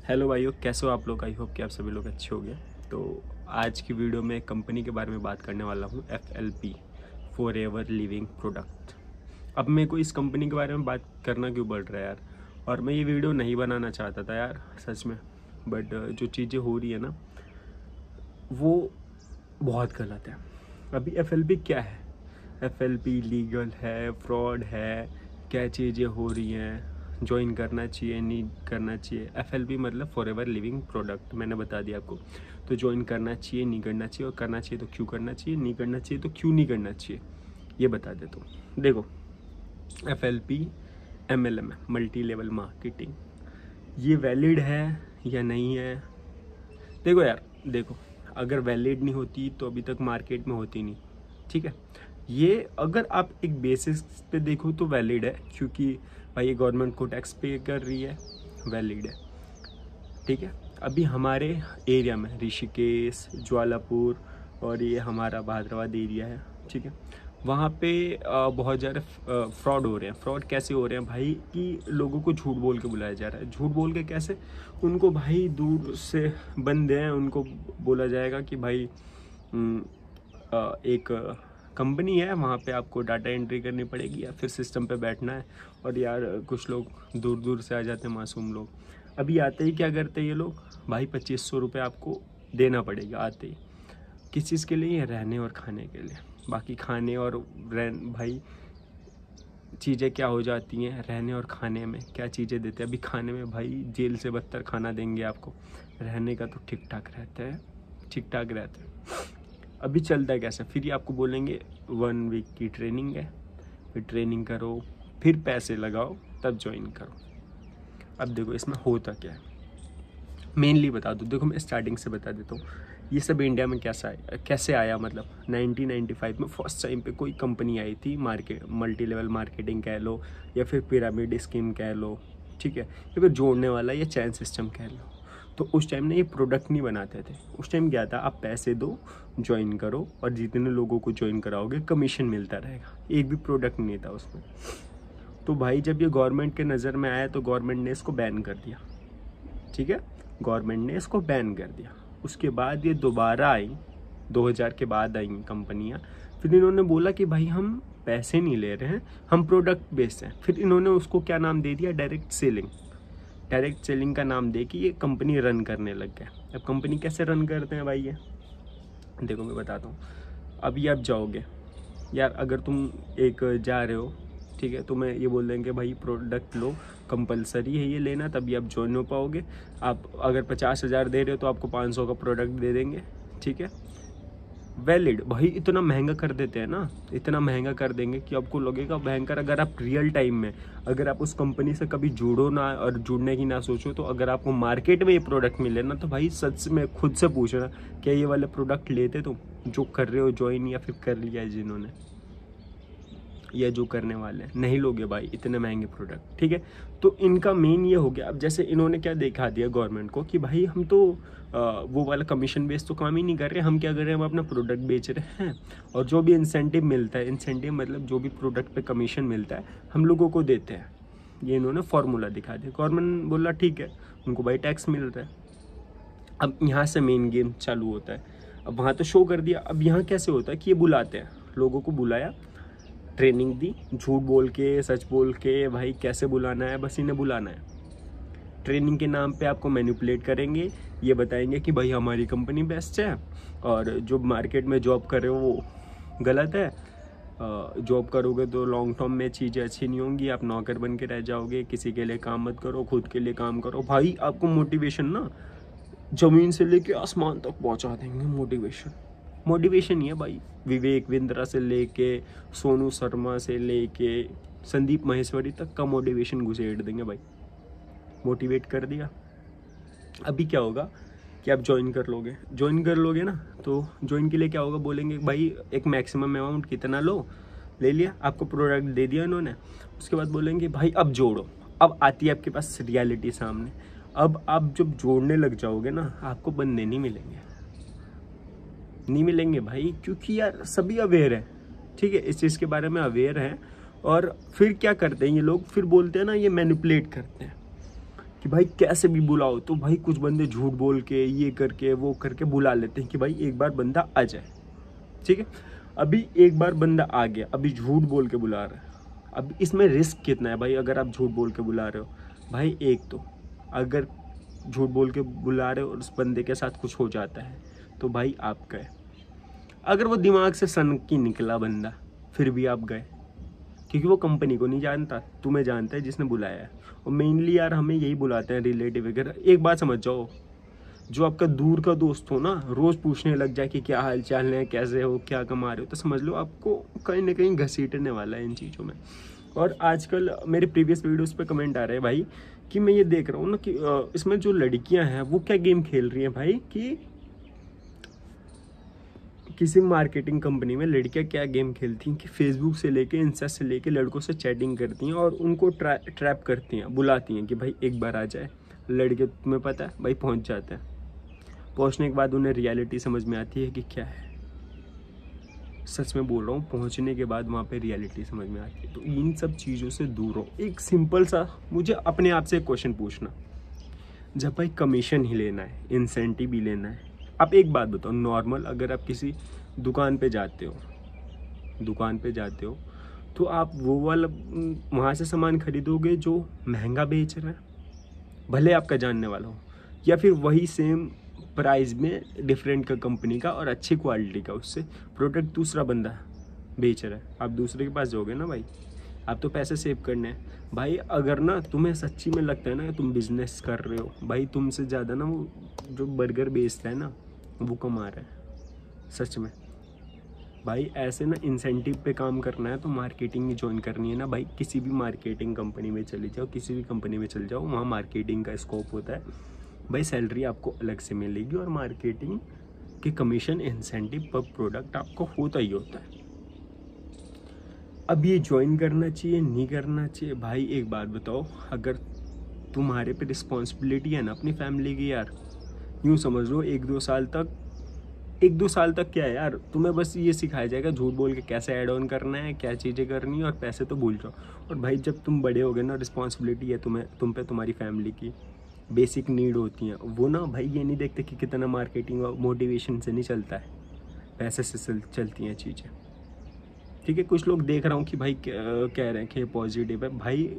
Hello भाइयों, कैसे हो आप लोग। आई होप कि आप सभी लोग अच्छे हो गए। तो आज की वीडियो में एक कंपनी के बारे में बात करने वाला हूँ, FLP फॉरएवर लिविंग प्रोडक्ट। अब मेरे को इस कंपनी के बारे में बात करना क्यों पड़ रहा है यार, और मैं ये वीडियो नहीं बनाना चाहता था यार सच में, बट जो चीज़ें हो रही है ना वो बहुत गलत है। अभी FLP क्या है, FLP लीगल है, फ्रॉड है, क्या चीज़ें हो रही हैं, ज्वाइन करना चाहिए नहीं करना चाहिए। FLP मतलब फॉरएवर लिविंग प्रोडक्ट, मैंने बता दिया आपको। तो ज्वाइन करना चाहिए नहीं करना चाहिए, और करना चाहिए तो क्यों करना चाहिए, नहीं करना चाहिए तो क्यों नहीं करना चाहिए, ये बता देता हूँ। देखो, FLP MLM है, मल्टी लेवल मार्केटिंग। ये वैलिड है या नहीं है? देखो यार, देखो, अगर वैलिड नहीं होती तो अभी तक मार्केट में होती नहीं, ठीक है। ये अगर आप एक बेसिस पे देखो तो वैलिड है, क्योंकि भाई ये गवर्नमेंट को टैक्स पे कर रही है, वैलिड है, ठीक है। अभी हमारे एरिया में ऋषिकेश, ज्वालापुर और ये हमारा भाद्रवाद एरिया है, ठीक है। वहाँ पे बहुत ज़्यादा फ्रॉड हो रहे हैं। फ्रॉड कैसे हो रहे हैं भाई, कि लोगों को झूठ बोल के बुलाया जा रहा है। झूठ बोल के कैसे? उनको भाई दूर से बंदे हैं, उनको बोला जाएगा कि भाई एक कंपनी है, वहाँ पे आपको डाटा एंट्री करनी पड़ेगी या फिर सिस्टम पे बैठना है। और यार कुछ लोग दूर दूर से आ जाते हैं, मासूम लोग। अभी आते ही क्या करते हैं ये लोग, भाई 2500 रुपये आपको देना पड़ेगा आते ही। किस चीज़ के लिए? रहने और खाने के लिए। बाकी खाने और भाई चीज़ें क्या हो जाती हैं, रहने और खाने में क्या चीज़ें देते हैं। अभी खाने में भाई जेल से बदतर खाना देंगे आपको, रहने का तो ठीक ठाक रहता है, ठीक ठाक रहता है। अभी चलता है कैसे, फिर ये आपको बोलेंगे 1 वीक की ट्रेनिंग है, फिर ट्रेनिंग करो, फिर पैसे लगाओ, तब ज्वाइन करो। अब देखो इसमें होता क्या है, मेनली बता दो। देखो मैं स्टार्टिंग से बता देता हूँ, ये सब इंडिया में कैसे आया। मतलब 1995 में फर्स्ट टाइम पे कोई कंपनी आई थी, मार्केट मल्टी लेवल मार्केटिंग कह लो या फिर पिरामिड स्कीम कह लो, ठीक है, या फिर जोड़ने वाला या चैन सिस्टम कह लो। तो उस टाइम ने ये प्रोडक्ट नहीं बनाते थे। उस टाइम क्या था, आप पैसे दो, ज्वाइन करो, और जितने लोगों को ज्वाइन कराओगे कमीशन मिलता रहेगा। एक भी प्रोडक्ट नहीं था उसमें। तो भाई जब ये गवर्नमेंट के नज़र में आया तो गवर्नमेंट ने इसको बैन कर दिया, ठीक है। गवर्नमेंट ने इसको बैन कर दिया। उसके बाद ये दोबारा आई, 2000 के बाद आई कंपनियां। फिर इन्होंने बोला कि भाई हम पैसे नहीं ले रहे हैं, हम प्रोडक्ट बेचते हैं। फिर इन्होंने उसको क्या नाम दे दिया, डायरेक्ट सेलिंग। डायरेक्ट सेलिंग का नाम दे के ये कंपनी रन करने लग गया। अब कंपनी कैसे रन करते हैं भाई ये देखो, मैं बताता हूँ। अभी आप जाओगे यार, अगर तुम एक जा रहे हो, ठीक है, तो मैं ये बोल देंगे भाई प्रोडक्ट लो, कंपलसरी है ये लेना, तभी आप ज्वाइन हो पाओगे। आप अगर 50,000 दे रहे हो तो आपको 500 का प्रोडक्ट दे देंगे, ठीक है, वैलिड। भाई इतना महंगा कर देते हैं ना, इतना महंगा कर देंगे कि आपको लगेगा भयंकर। अगर आप रियल टाइम में, अगर आप उस कंपनी से कभी जुड़ो ना और जुड़ने की ना सोचो, तो अगर आपको मार्केट में ये प्रोडक्ट मिले ना, तो भाई सच में खुद से पूछना, क्या ये वाले प्रोडक्ट लेते तुम जो कर रहे हो ज्वाइन, या फिर कर लिया है जिन्होंने, या जो करने वाले हैं? नहीं लोगे भाई इतने महंगे प्रोडक्ट, ठीक है। तो इनका मेन ये हो गया। अब जैसे इन्होंने क्या दिखा दिया गवर्नमेंट को कि भाई हम तो वो वाला कमीशन बेस तो काम ही नहीं कर रहे, हम क्या कर रहे हैं, हम अपना प्रोडक्ट बेच रहे हैं, और जो भी इंसेंटिव मिलता है, इंसेंटिव मतलब जो भी प्रोडक्ट पे कमीशन मिलता है, हम लोगों को देते हैं। ये इन्होंने फॉर्मूला दिखा दिया। गवर्नमेंट बोला ठीक है, उनको भाई टैक्स मिल रहा है। अब यहाँ से मेन गेम चालू होता है। अब वहाँ तो शो कर दिया, अब यहाँ कैसे होता है कि ये बुलाते हैं, लोगों को बुलाया, ट्रेनिंग दी, झूठ बोल के सच बोल के, भाई कैसे बुलाना है, बस इन्हें बुलाना है। ट्रेनिंग के नाम पे आपको मैनिपुलेट करेंगे, ये बताएंगे कि भाई हमारी कंपनी बेस्ट है, और जो मार्केट में जॉब कर रहे हो वो गलत है। जॉब करोगे तो लॉन्ग टर्म में चीज़ें अच्छी नहीं होंगी, आप नौकर बन के रह जाओगे, किसी के लिए काम मत करो, खुद के लिए काम करो। भाई आपको मोटिवेशन ना ज़मीन से लेके आसमान तक पहुंचा देंगे। मोटिवेशन ही है भाई, विवेक बिंद्रा से लेके सोनू शर्मा से लेके संदीप महेश्वरी तक का मोटिवेशन घुसेड़ देंगे भाई। मोटिवेट कर दिया। अभी क्या होगा कि आप ज्वाइन कर लोगे ना, तो ज्वाइन के लिए क्या होगा, बोलेंगे भाई एक मैक्सिमम अमाउंट कितना लो, ले लिया, आपको प्रोडक्ट दे दिया इन्होंने। उसके बाद बोलेंगे भाई अब जोड़ो। अब आती है आपके पास रियलिटी सामने। अब आप जब जोड़ने लग जाओगे ना, आपको बंदे नहीं मिलेंगे भाई, क्योंकि यार सभी अवेयर है, ठीक है, इस चीज़ के बारे में अवेयर हैं। और फिर क्या करते हैं ये लोग, फिर बोलते हैं ना, ये मैनिपुलेट करते हैं कि भाई कैसे भी बुलाओ, तो भाई कुछ बंदे झूठ बोल के ये करके वो करके बुला लेते हैं कि भाई एक बार बंदा आ जाए, ठीक है। अभी एक बार बंदा आ गया, अभी झूठ बोल के बुला रहा है, अब इसमें रिस्क कितना है भाई? अगर आप झूठ बोल के बुला रहे हो भाई, एक तो अगर झूठ बोल के बुला रहे हो और उस बंदे के साथ कुछ हो जाता है तो भाई आप गए। अगर वो दिमाग से सन की निकला बंदा, फिर भी आप गए, क्योंकि वो कंपनी को नहीं जानता, तुम्हें जानता है जिसने बुलाया है। और मेनली यार हमें यही बुलाते हैं रिलेटिव वगैरह। एक बात समझ जाओ, जो आपका दूर का दोस्त हो ना, रोज पूछने लग जाए कि क्या हाल चाल है, कैसे हो, क्या कमा रहे हो, तो समझ लो आपको कहीं ना कहीं घसीटने वाला है इन चीज़ों में। और आजकल मेरे प्रीवियस वीडियोस पे कमेंट आ रहे हैं भाई कि मैं ये देख रहा हूँ ना कि इसमें जो लड़कियां हैं वो क्या गेम खेल रही हैं भाई, कि किसी मार्केटिंग कंपनी में लड़कियां क्या गेम खेलती हैं कि फेसबुक से लेके इंस्टा से लेके लड़कों से चैटिंग करती हैं और उनको ट्रैप करती हैं, बुलाती हैं कि भाई एक बार आ जाए। लड़के तुम्हें पता है भाई पहुंच जाते हैं, पहुंचने के बाद उन्हें रियलिटी समझ में आती है कि क्या है। सच में बोल रहा हूँ, पहुंचने के बाद वहाँ पे रियलिटी समझ में आती है। तो इन सब चीज़ों से दूर रहो। एक सिंपल सा मुझे अपने आप से एक क्वेश्चन पूछना, जब भाई कमीशन ही लेना है, इंसेंटिव भी लेना है, आप एक बात बताओ, नॉर्मल अगर आप किसी दुकान पे जाते हो तो आप वो वाला वहाँ से सामान खरीदोगे जो महंगा बेच रहा है, भले आपका जानने वाला हो, या फिर वही सेम प्राइस में डिफरेंट का कंपनी का और अच्छी क्वालिटी का उससे प्रोडक्ट दूसरा बंदा बेच रहा है, आप दूसरे के पास जाओगे ना भाई। आप तो पैसे सेव करने हैं भाई। अगर ना तुम्हें सच्ची में लगता है ना कि तुम बिजनेस कर रहे हो भाई, तुमसे ज़्यादा ना वो जो बर्गर बेचता है ना वो कमा रहा है सच में भाई। ऐसे ना इंसेंटिव पे काम करना है तो मार्केटिंग ही ज्वाइन करनी है ना भाई। किसी भी मार्केटिंग कंपनी में चले जाओ, किसी भी कंपनी में चले जाओ, वहाँ मार्केटिंग का स्कोप होता है भाई। सैलरी आपको अलग से मिलेगी और मार्केटिंग के कमीशन इंसेंटिव पर प्रोडक्ट आपको होता ही होता है। अब ये ज्वाइन करना चाहिए नहीं करना चाहिए भाई, एक बात बताओ, अगर तुम्हारे पे रिस्पॉन्सिबिलिटी है ना अपनी फैमिली की यार, यूँ समझ लो एक दो साल तक क्या है यार, तुम्हें बस ये सिखाया जाएगा झूठ बोल के कैसे ऐड ऑन करना है, क्या चीज़ें करनी है, और पैसे तो भूल जाओ। और भाई जब तुम बड़े हो गए ना, रिस्पॉन्सिबिलिटी है तुम पे तुम्हारी फैमिली की, बेसिक नीड होती हैं वो ना भाई। ये नहीं देखते कि कितना मार्केटिंग और मोटिवेशन से नहीं चलता है, पैसे से चलती हैं चीज़ें, ठीक है। कुछ लोग देख रहा हूँ कि भाई कह रहे हैं कि पॉजिटिव है भाई,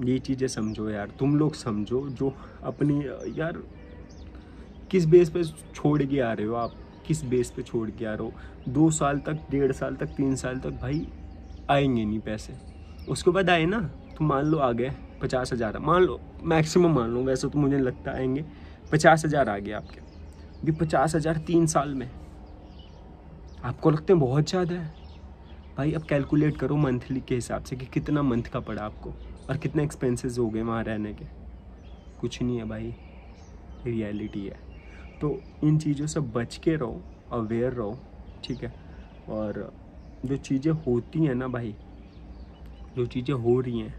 ये चीज़ें समझो यार, तुम लोग समझो जो अपनी यार किस बेस पे छोड़ के आ रहे हो आप, किस बेस पे छोड़ के आ रहे हो। 2 साल तक, 1.5 साल तक, 3 साल तक भाई आएंगे नहीं पैसे, उसके बाद आए ना तो मान लो आ गए 50,000, मान लो मैक्सिमम मान लो, वैसे तो मुझे लगता आएंगे 50,000 आ गए आपके। भी 50,000 3 साल में आपको लगते हैं बहुत ज़्यादा है भाई? अब कैलकुलेट करो मंथली के हिसाब से कि कितना मंथ का पड़ा आपको और कितने एक्सपेंसेस हो गए वहाँ रहने के। कुछ नहीं है भाई, रियलिटी है। तो इन चीज़ों से बच के रहो, अवेयर रहो, ठीक है। और जो चीज़ें होती हैं ना भाई, जो चीज़ें हो रही हैं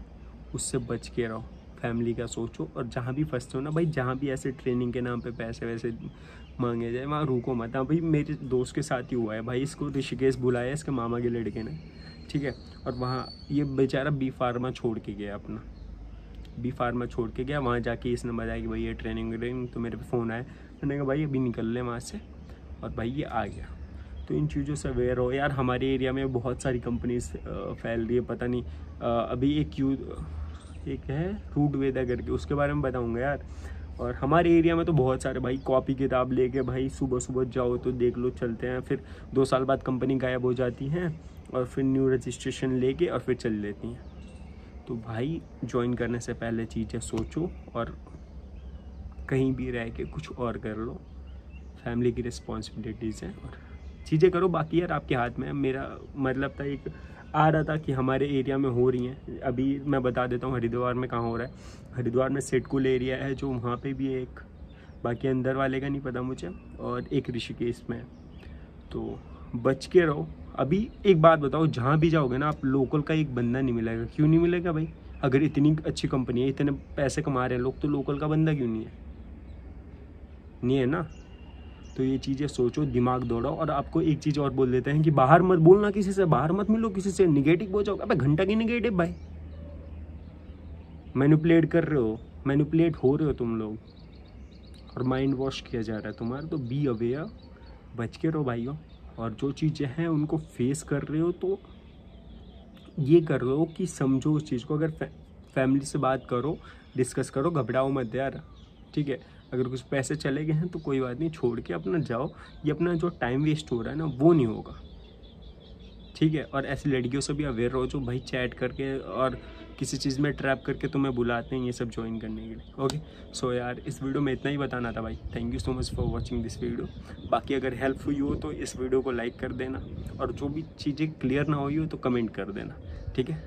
उससे बच के रहो, फैमिली का सोचो। और जहाँ भी फंसते हो ना भाई, जहाँ भी ऐसे ट्रेनिंग के नाम पे पैसे वैसे मांगे जाए, वहाँ रुको मत। हाँ भाई, मेरे दोस्त के साथ ही हुआ है भाई, इसको ऋषिकेश बुलाया इसके मामा के लड़के ने, ठीक है। और वहाँ ये बेचारा बी फार्मा छोड़ के गया, अपना बी फार्मा छोड़ के गया। वहाँ जाके इसने बताया कि भाई ये ट्रेनिंग, तो मेरे पे फ़ोन आया, मैंने कहा भाई अभी निकल ले वहाँ से, और भाई ये आ गया। तो इन चीज़ों से अवेयर हो यार। हमारे एरिया में बहुत सारी कंपनीज फैल रही है, पता नहीं अभी एक है रूट वेदा करके, उसके बारे में बताऊँगा यार। और हमारे एरिया में तो बहुत सारे भाई कॉपी किताब लेके भाई सुबह सुबह जाओ तो देख लो चलते हैं, फिर 2 साल बाद कंपनी गायब हो जाती हैं और फिर न्यू रजिस्ट्रेशन लेके और फिर चल लेती हैं। तो भाई ज्वाइन करने से पहले चीज़ें सोचो और कहीं भी रह के कुछ और कर लो। फैमिली की रिस्पॉन्सिबिलिटीज़ हैं और चीज़ें करो, बाकी यार आपके हाथ में है। मेरा मतलब था एक आ रहा था कि हमारे एरिया में हो रही हैं। अभी मैं बता देता हूँ हरिद्वार में कहाँ हो रहा है। हरिद्वार में सेटकुल एरिया है जो, वहाँ पे भी एक, बाकी अंदर वाले का नहीं पता मुझे, और एक ऋषिकेश में है। तो बच के रहो। अभी एक बात बताओ, जहाँ भी जाओगे ना आप, लोकल का एक बंदा नहीं मिलेगा। क्यों नहीं मिलेगा भाई? अगर इतनी अच्छी कंपनी है, इतने पैसे कमा रहे हैं लोग, तो लोकल का बंदा क्यों नहीं है? नहीं है ना। तो ये चीज़ें सोचो, दिमाग दौड़ाओ। और आपको एक चीज़ और बोल देते हैं कि बाहर मत बोलना किसी से, बाहर मत मिलो किसी से, निगेटिव हो जाओगे। अबे घंटा की निगेटिव भाई, मैनिपुलेट कर रहे हो। मैनिपुलेट हो रहे हो तुम लोग और माइंड वॉश किया जा रहा है तुम्हारा। तो बी अवेयर, बच के रहो भाइयों। और जो चीज़ें हैं उनको फेस कर रहे हो तो ये कर रहे हो कि समझो उस चीज़ को। अगर फैमिली से बात करो, डिस्कस करो, घबराओ मत यार, ठीक है। अगर कुछ पैसे चले गए हैं तो कोई बात नहीं, छोड़ के अपना जाओ। ये अपना जो टाइम वेस्ट हो रहा है ना वो नहीं होगा, ठीक है। और ऐसी लड़कियों से भी अवेयर रहो जो भाई चैट करके और किसी चीज़ में ट्रैप करके तुम्हें बुलाते हैं ये सब ज्वाइन करने के लिए। ओके, सो यार इस वीडियो में इतना ही बताना था भाई। Thank you so much for watching this video. बाकी अगर हेल्प हुई हो तो इस वीडियो को लाइक कर देना, और जो भी चीज़ें क्लियर ना हुई हो तो कमेंट कर देना, ठीक है।